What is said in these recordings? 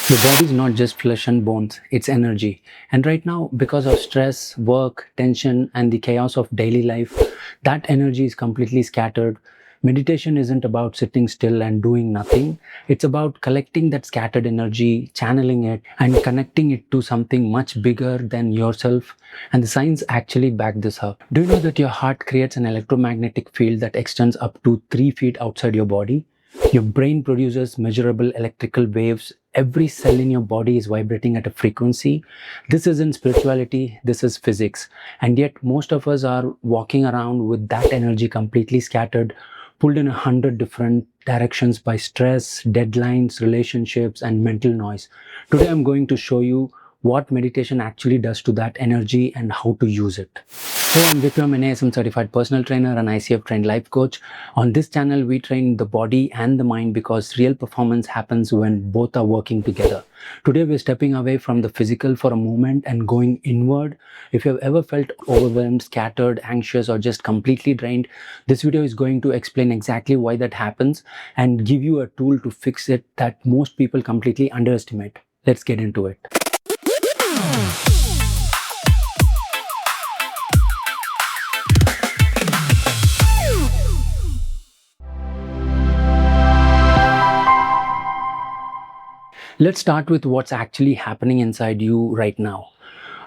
Your body is not just flesh and bones, it's energy. And right now, because of stress, work, tension, and the chaos of daily life, that energy is completely scattered. Meditation isn't about sitting still and doing nothing. It's about collecting that scattered energy, channeling it, and connecting it to something much bigger than yourself. And the science actually back this up. Do you know that your heart creates an electromagnetic field that extends up to 3 feet outside your body? Your brain produces measurable electrical waves. Every cell in your body is vibrating at a frequency. This isn't spirituality, this is physics. And yet, most of us are walking around with that energy completely scattered, pulled in 100 different directions by stress, deadlines, relationships, and mental noise. Today, I'm going to show you what meditation actually does to that energy and how to use it. Hey, I'm Vikram, an ASM certified personal trainer and ICF trained life coach. On this channel, we train the body and the mind because real performance happens when both are working together. Today, we're stepping away from the physical for a moment and going inward. If you've ever felt overwhelmed, scattered, anxious, or just completely drained, this video is going to explain exactly why that happens and give you a tool to fix it that most people completely underestimate. Let's get into it. Let's start with what's actually happening inside you right now.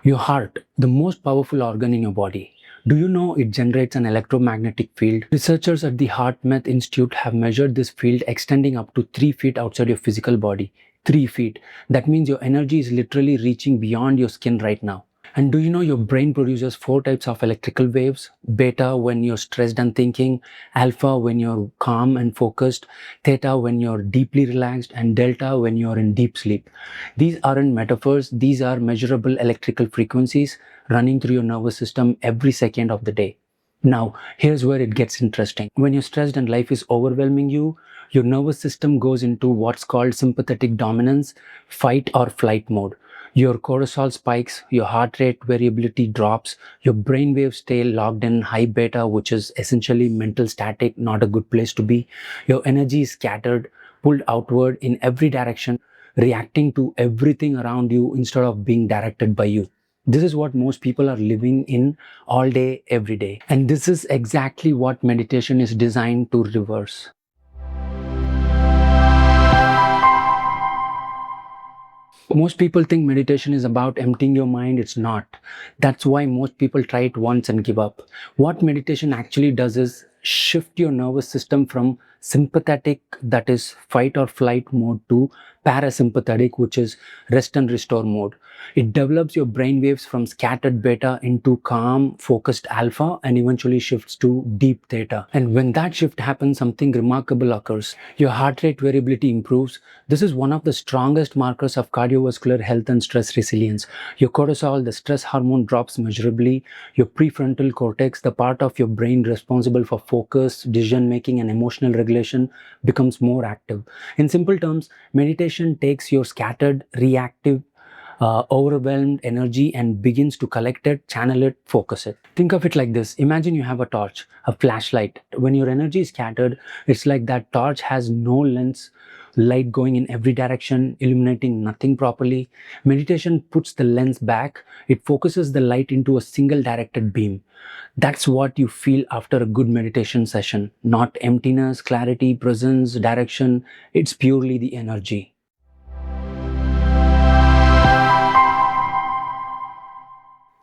Your heart, the most powerful organ in your body. Do you know it generates an electromagnetic field? Researchers at the HeartMath Institute have measured this field extending up to 3 feet outside your physical body. 3 feet. That means your energy is literally reaching beyond your skin right now. And do you know your brain produces 4 types of electrical waves? Beta when you're stressed and thinking, alpha when you're calm and focused, theta when you're deeply relaxed, and delta when you're in deep sleep. These aren't metaphors, these are measurable electrical frequencies running through your nervous system every second of the day. Now, here's where it gets interesting. When you're stressed and life is overwhelming you, your nervous system goes into what's called sympathetic dominance, fight or flight mode. Your cortisol spikes, your heart rate variability drops, your brain waves stay locked in high beta, which is essentially mental static, not a good place to be. Your energy is scattered, pulled outward in every direction, reacting to everything around you instead of being directed by you. This is what most people are living in all day, every day. And this is exactly what meditation is designed to reverse. Most people think meditation is about emptying your mind. It's not. That's why most people try it once and give up. What meditation actually does is shift your nervous system from sympathetic, that is fight or flight mode, to parasympathetic, which is rest and restore mode. It develops your brain waves from scattered beta into calm, focused alpha, and eventually shifts to deep theta. And when that shift happens, something remarkable occurs. Your heart rate variability improves. This is one of the strongest markers of cardiovascular health and stress resilience. Your cortisol, the stress hormone, drops measurably. Your prefrontal cortex, the part of your brain responsible for focus, decision making, and emotional regulation, becomes more active. In simple terms, meditation takes your scattered, reactive, overwhelmed energy and begins to collect it, channel it, focus it. Think of it like this. Imagine you have a torch, a flashlight. When your energy is scattered, it's like that torch has no lens, light going in every direction, illuminating nothing properly. Meditation puts the lens back. It focuses the light into a single directed beam. That's what you feel after a good meditation session. Not emptiness, clarity, presence, direction. It's purely the energy.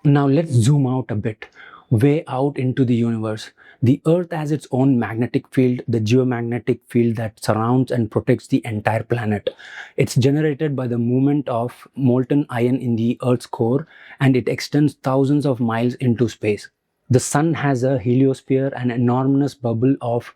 Now let's zoom out a bit, way out into the universe. The Earth has its own magnetic field, the geomagnetic field that surrounds and protects the entire planet. It's generated by the movement of molten iron in the Earth's core, and it extends thousands of miles into space. The Sun has a heliosphere, an enormous bubble of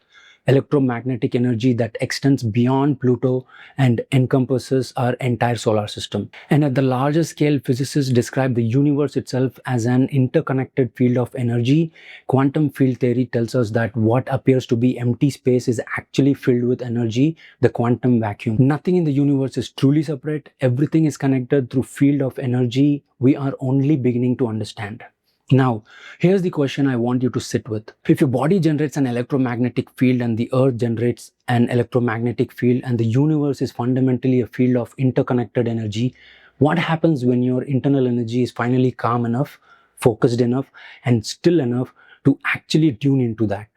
electromagnetic energy that extends beyond Pluto and encompasses our entire solar system. And at the larger scale, physicists describe the universe itself as an interconnected field of energy. Quantum field theory tells us that what appears to be empty space is actually filled with energy, the quantum vacuum. Nothing in the universe is truly separate. Everything is connected through field of energy we are only beginning to understand. Now, here's the question I want you to sit with. If your body generates an electromagnetic field and the earth generates an electromagnetic field and the universe is fundamentally a field of interconnected energy, what happens when your internal energy is finally calm enough, focused enough, and still enough to actually tune into that?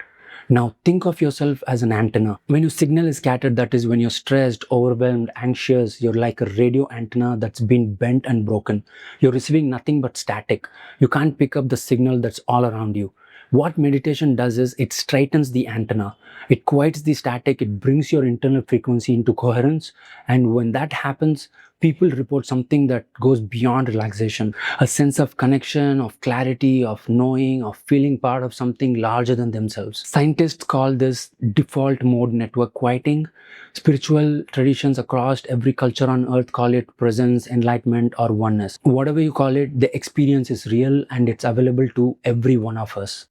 Now think of yourself as an antenna. When your signal is scattered, that is when you're stressed, overwhelmed, anxious, you're like a radio antenna that's been bent and broken. You're receiving nothing but static. You can't pick up the signal that's all around you. What meditation does is it straightens the antenna. It quiets the static, it brings your internal frequency into coherence. And when that happens, people report something that goes beyond relaxation, a sense of connection, of clarity, of knowing, of feeling part of something larger than themselves. Scientists call this default mode network quieting. Spiritual traditions across every culture on earth call it presence, enlightenment, or oneness. Whatever you call it, the experience is real and it's available to every one of us.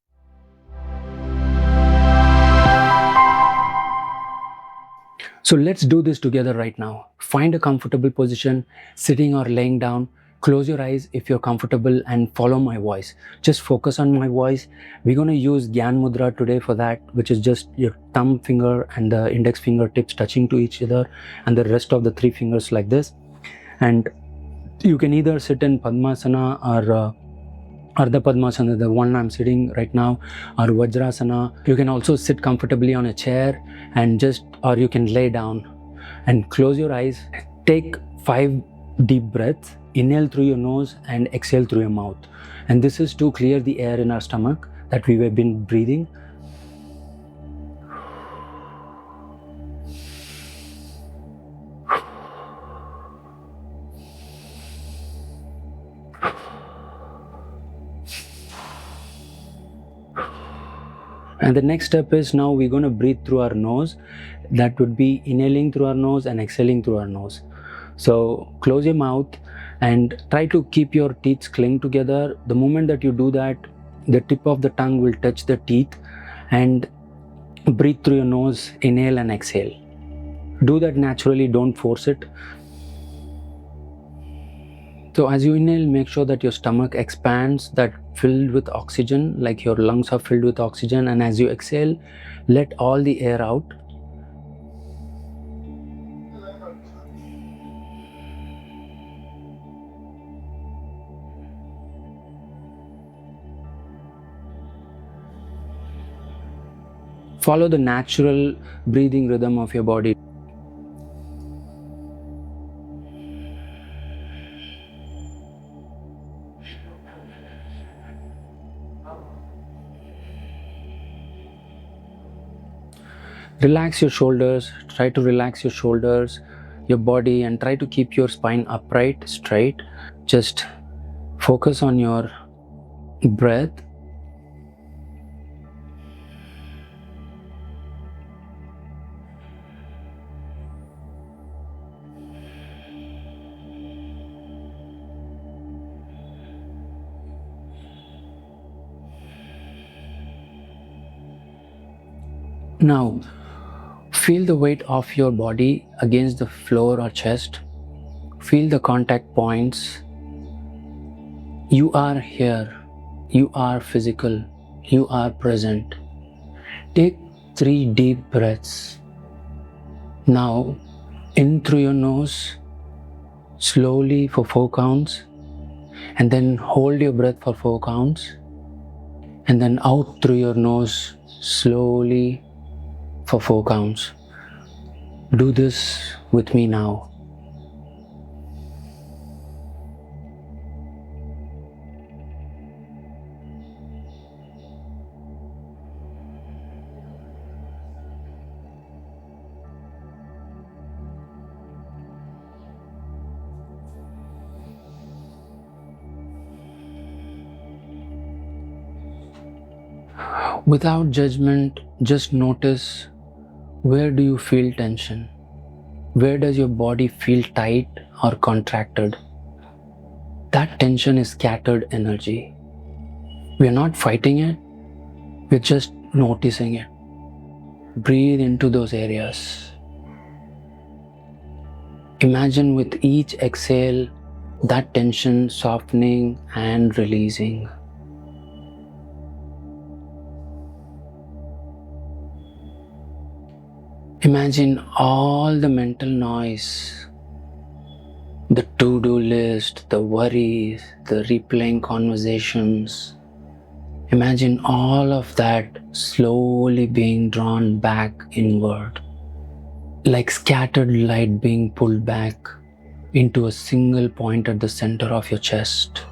So let's do this together right now. Find a comfortable position, sitting or laying down. Close your eyes if you're comfortable and follow my voice. Just focus on my voice. We're going to use Gyan Mudra today for that, which is just your thumb finger and the index finger tips touching to each other and the rest of the three fingers like this. And you can either sit in Padmasana or Ardha Padmasana, the one I'm sitting right now, or Vajrasana. You can also sit comfortably on a chair and or you can lay down and close your eyes. Take 5 deep breaths. Inhale through your nose and exhale through your mouth. And this is to clear the air in our stomach that we have been breathing. And the next step is now we're going to breathe through our nose. That would be inhaling through our nose and exhaling through our nose. So close your mouth and try to keep your teeth cling together. The moment that you do that, the tip of the tongue will touch the teeth, and breathe through your nose, inhale and exhale. Do that naturally, don't force it. So as you inhale, make sure that your stomach expands, that filled with oxygen, like your lungs are filled with oxygen. And as you exhale, let all the air out. Follow the natural breathing rhythm of your body. Relax your shoulders, try to relax your shoulders, your body, and try to keep your spine upright, straight. Just focus on your breath. Now, feel the weight of your body against the floor or chest. Feel the contact points. You are here. You are physical. You are present. Take 3 deep breaths. Now, in through your nose, slowly for 4 counts, and then hold your breath for 4 counts, and then out through your nose, slowly for 4 counts. Do this with me now. Without judgment, just notice, where do you feel tension? Where does your body feel tight or contracted? That tension is scattered energy. We are not fighting it, we're just noticing it. Breathe into those areas. Imagine with each exhale, that tension softening and releasing. Imagine all the mental noise, the to-do list, the worries, the replaying conversations. Imagine all of that slowly being drawn back inward, like scattered light being pulled back into a single point at the center of your chest.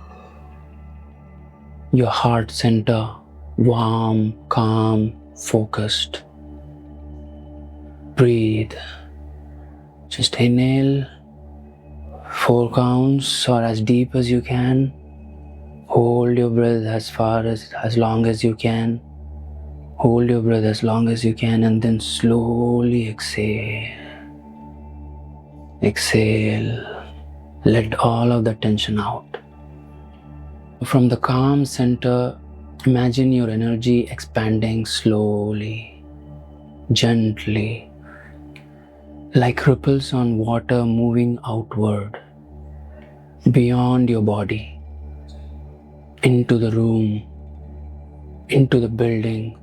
Your heart center, warm, calm, focused. Breathe. Just inhale 4 counts or as deep as you can. Hold your breath as long as you can. Hold your breath as long as you can, and then slowly exhale. Exhale. Let all of the tension out. From the calm center, imagine your energy expanding slowly, gently, like ripples on water moving outward, beyond your body, into the room, into the building,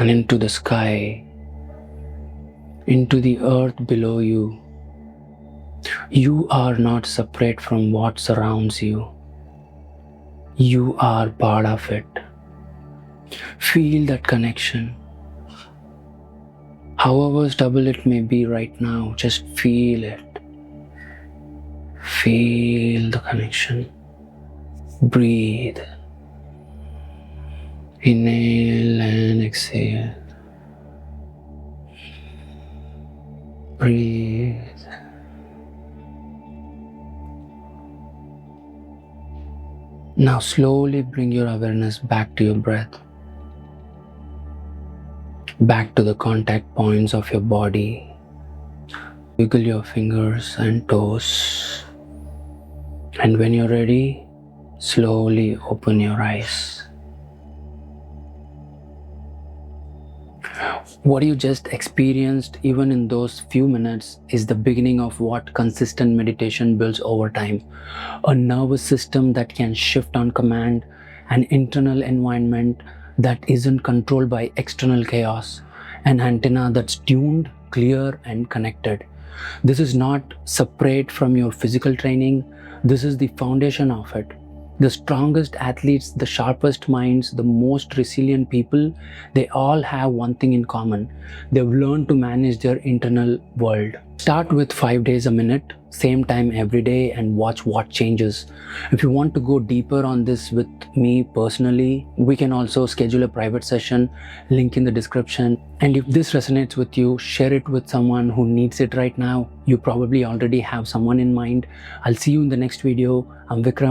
and into the sky, into the earth below you. You are not separate from what surrounds you. You are part of it. Feel that connection. However stubborn it may be right now, just feel it. Feel the connection. Breathe. Inhale and exhale. Breathe. Now slowly bring your awareness back to your breath, back to the contact points of your body. Wiggle your fingers and toes. And when you're ready, slowly open your eyes. What you just experienced, even in those few minutes, is the beginning of what consistent meditation builds over time. A nervous system that can shift on command, an internal environment that isn't controlled by external chaos, an antenna that's tuned, clear, and connected. This is not separate from your physical training. This is the foundation of it. The strongest athletes, the sharpest minds, the most resilient people, they all have one thing in common. They've learned to manage their internal world. Start with 5 days a minute, same time every day, and watch what changes. If you want to go deeper on this with me personally, we can also schedule a private session, link in the description. And if this resonates with you, share it with someone who needs it right now. You probably already have someone in mind. I'll see you in the next video. I'm Vikram.